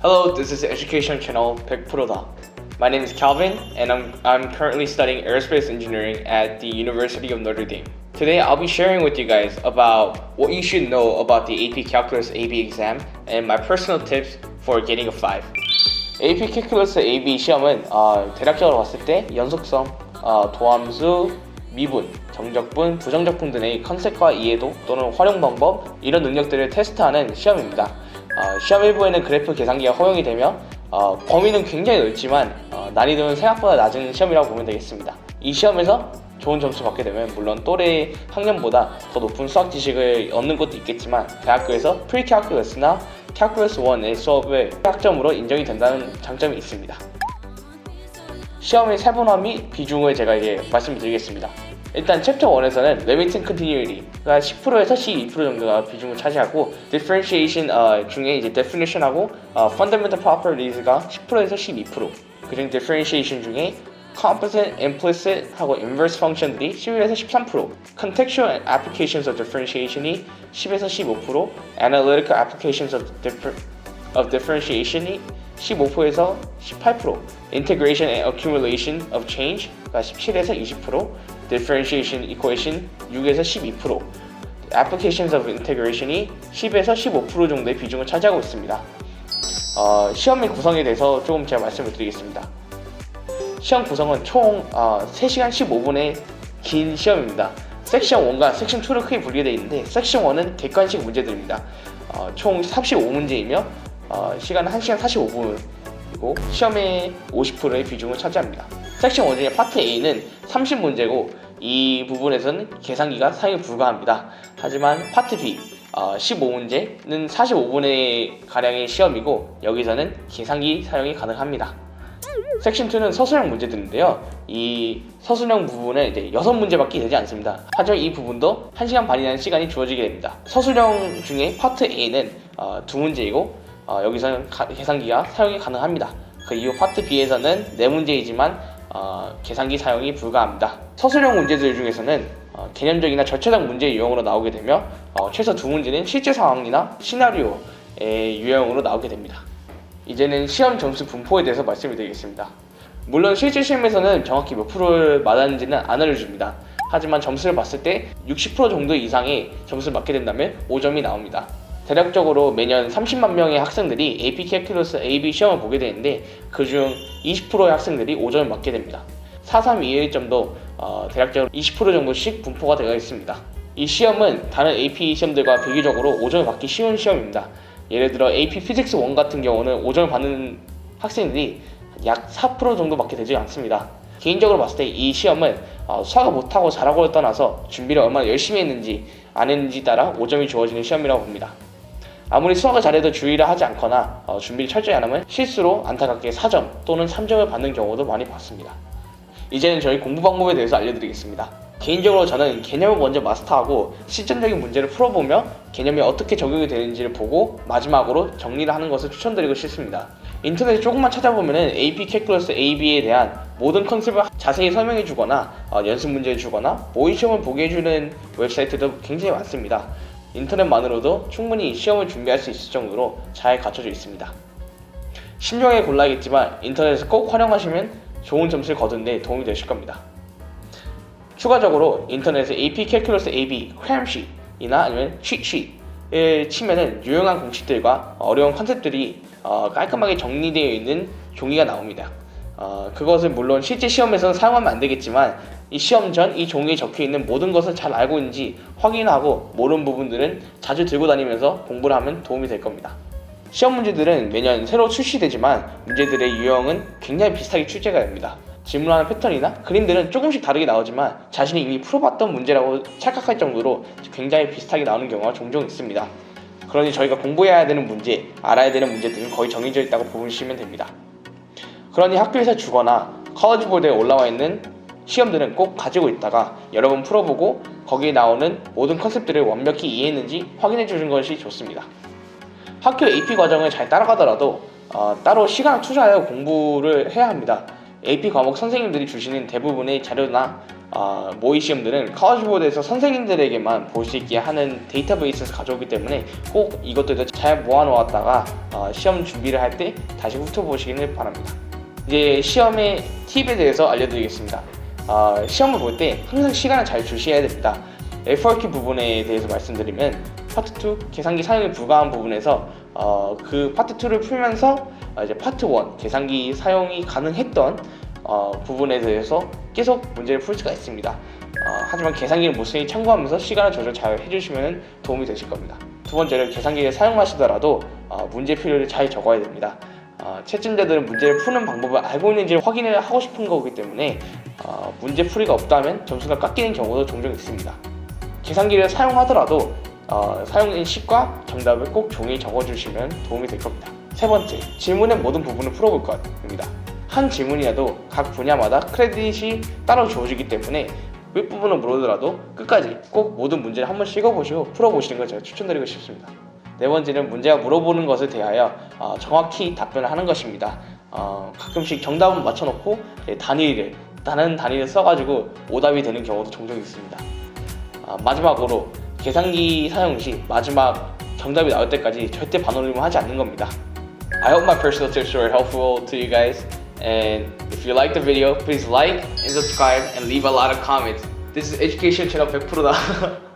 Hello, this is Education Channel 100%다. My name is Calvin, and I'm currently studying aerospace engineering at the University of Notre Dame. Today, I'll be sharing with you guys about what you should know about the AP Calculus AB exam and my personal tips for getting a 5. AP Calculus AB 시험은 대략적으로 봤을 때 연속성, 도함수, 미분, 정적분, 부정적분 등의 컨셉과 이해도 또는 활용 방법 이런 능력들을 테스트하는 시험입니다. 시험 일부에는 그래프 계산기가 허용이 되며 범위는 굉장히 넓지만 난이도는 생각보다 낮은 시험이라고 보면 되겠습니다. 이 시험에서 좋은 점수 받게 되면 물론 또래 학년보다 더 높은 수학 지식을 얻는 것도 있겠지만 대학교에서 프리캘큘러스나 캘큘러스 1의 수업을 학점으로 인정이 된다는 장점이 있습니다. 시험의 세분화 및 비중을 제가 이제 말씀드리겠습니다. 일단 챕터 1에서는 Limiting Continuity가 10%에서 12% 정도가 비중을 차지하고 Differentiation 중에 이제 Definition하고 Fundamental Properties가 10%에서 12%, 그중 Differentiation 중에 Composite, Implicit 하고 Inverse Function들이 11에서 13%, Contextual Applications of Differentiation이 10에서 15%, Analytical Applications of Differentiation이 15%에서 18%, Integration and Accumulation of Change가 17에서 20%, Differentiation Equation 6에서 12%, Applications of Integration이 10에서 15% 정도의 비중을 차지하고 있습니다. 시험의 구성에 대해서 조금 제가 말씀을 드리겠습니다. 시험 구성은 총 3시간 15분의 긴 시험입니다. 섹션 1과 섹션 2로 크게 분리되어 있는데 섹션 1은 객관식 문제들입니다. 총 35문제이며 시간은 1시간 45분이고 시험의 50%의 비중을 차지합니다. 섹션 1 중에 파트 A는 30문제고 이 부분에서는 계산기가 사용이 불가합니다. 하지만 파트 B 15문제는 45분의 가량의 시험이고 여기서는 계산기 사용이 가능합니다. 섹션 2는 서술형 문제들인데요. 이 서술형 부분은 이제 6문제밖에 되지 않습니다. 하지만 이 부분도 1시간 반이라는 시간이 주어지게 됩니다. 서술형 중에 파트 A는 2문제이고 여기서는 계산기가 사용이 가능합니다. 그 이후 파트 B에서는 4문제이지만 계산기 사용이 불가합니다. 서술형 문제들 중에서는 개념적이나 절차적 문제 유형으로 나오게 되며 최소 2문제는 실제 상황이나 시나리오의 유형으로 나오게 됩니다. 이제는 시험 점수 분포에 대해서 말씀을 드리겠습니다. 물론 실제 시험에서는 정확히 몇 프로를 맞았는지는 안 알려줍니다. 하지만 점수를 봤을 때 60% 정도 이상의 점수를 맞게 된다면 5점이 나옵니다. 대략적으로 매년 30만 명의 학생들이 AP Calculus AB 시험을 보게 되는데 그중 20%의 학생들이 5점을 맞게 됩니다. 4321점도 대략적으로 20% 정도씩 분포가 되어 있습니다. 이 시험은 다른 AP 시험들과 비교적으로 5점을 받기 쉬운 시험입니다. 예를 들어 AP Physics 1 같은 경우는 5점을 받는 학생들이 약 4% 정도 받게 되지 않습니다. 개인적으로 봤을 때 이 시험은 수학을 못하고 잘하고를 떠나서 준비를 얼마나 열심히 했는지 안 했는지 따라 5점이 주어지는 시험이라고 봅니다. 아무리 수학을 잘해도 주의를 하지 않거나 준비를 철저히 안 하면 실수로 안타깝게 4점 또는 3점을 받는 경우도 많이 봤습니다. 이제는 저희 공부 방법에 대해서 알려드리겠습니다. 개인적으로 저는 개념을 먼저 마스터하고 실전적인 문제를 풀어보며 개념이 어떻게 적용이 되는지를 보고 마지막으로 정리를 하는 것을 추천드리고 싶습니다. 인터넷에 조금만 찾아보면 AP Calculus AB에 대한 모든 컨셉을 자세히 설명해 주거나 연습 문제를 주거나 모의 시험을 보게 해주는 웹사이트도 굉장히 많습니다. 인터넷만으로도 충분히 시험을 준비할 수 있을 정도로 잘 갖춰져 있습니다. 신중하게 골라야겠지만 인터넷을 꼭 활용하시면 좋은 점수를 거두는 데 도움이 되실 겁니다. 추가적으로 인터넷에 AP Calculus AB cramsheet이나 아니면 cheatsheet을 치면은 유용한 공식들과 어려운 컨셉들이 깔끔하게 정리되어 있는 종이가 나옵니다. 그것을 물론 실제 시험에서는 사용하면 안 되겠지만 이 시험 전 이 종이에 적혀있는 모든 것을 잘 알고 있는지 확인하고 모르는 부분들은 자주 들고 다니면서 공부를 하면 도움이 될 겁니다. 시험 문제들은 매년 새로 출시되지만 문제들의 유형은 굉장히 비슷하게 출제가 됩니다. 질문하는 패턴이나 그림들은 조금씩 다르게 나오지만 자신이 이미 풀어봤던 문제라고 착각할 정도로 굉장히 비슷하게 나오는 경우가 종종 있습니다. 그러니 저희가 공부해야 되는 문제, 알아야 되는 문제들은 거의 정해져 있다고 보시면 됩니다. 그러니 학교에서 주거나 컬리지 보드에 올라와 있는 시험들은 꼭 가지고 있다가 여러 번 풀어보고 거기에 나오는 모든 컨셉들을 완벽히 이해했는지 확인해 주는 것이 좋습니다. 학교 AP 과정을 잘 따라가더라도 따로 시간을 투자하여 공부를 해야 합니다. AP 과목 선생님들이 주시는 대부분의 자료나 모의 시험들은 컬리지 보드에서 선생님들에게만 볼 수 있게 하는 데이터베이스에서 가져오기 때문에 꼭 이것들도 잘 모아놓았다가 시험 준비를 할 때 다시 훑어보시길 바랍니다. 이제 시험의 팁에 대해서 알려드리겠습니다. 시험을 볼 때 항상 시간을 잘 주셔야 됩니다. FRQ 부분에 대해서 말씀드리면 파트 2 계산기 사용에 불과한 부분에서 그 파트 2를 풀면서 이제 파트 1 계산기 사용이 가능했던 부분에 대해서 계속 문제를 풀 수가 있습니다. 하지만 계산기를 무수히 참고하면서 시간을 조절 잘 해주시면 도움이 되실 겁니다. 두 번째로 계산기를 사용하시더라도 문제표를 잘 적어야 됩니다. 채점자들은 문제를 푸는 방법을 알고 있는지를 확인을 하고 싶은 거기 때문에 문제풀이가 없다면 점수가 깎이는 경우도 종종 있습니다. 계산기를 사용하더라도 사용된 식과 정답을 꼭 종이에 적어주시면 도움이 될 겁니다. 세 번째, 질문의 모든 부분을 풀어볼 것입니다. 한 질문이라도 각 분야마다 크레딧이 따로 주어지기 때문에 윗부분을 모르더라도 끝까지 꼭 모든 문제를 한번 읽어보시고 풀어보시는 걸 제가 추천드리고 싶습니다. 네 번째는 문제가 물어보는 것에 대하여 정확히 답변을 하는 것입니다. 가끔씩 정답은 맞춰놓고 다른 단위를 써가지고 오답이 되는 경우도 종종 있습니다. 마지막으로 계산기 사용 시 마지막 정답이 나올 때까지 절대 반올림을 하지 않는 겁니다. I hope my personal tips were helpful to you guys, and if you like the video, please like and subscribe and leave a lot of comments. This is Education Channel 100%다.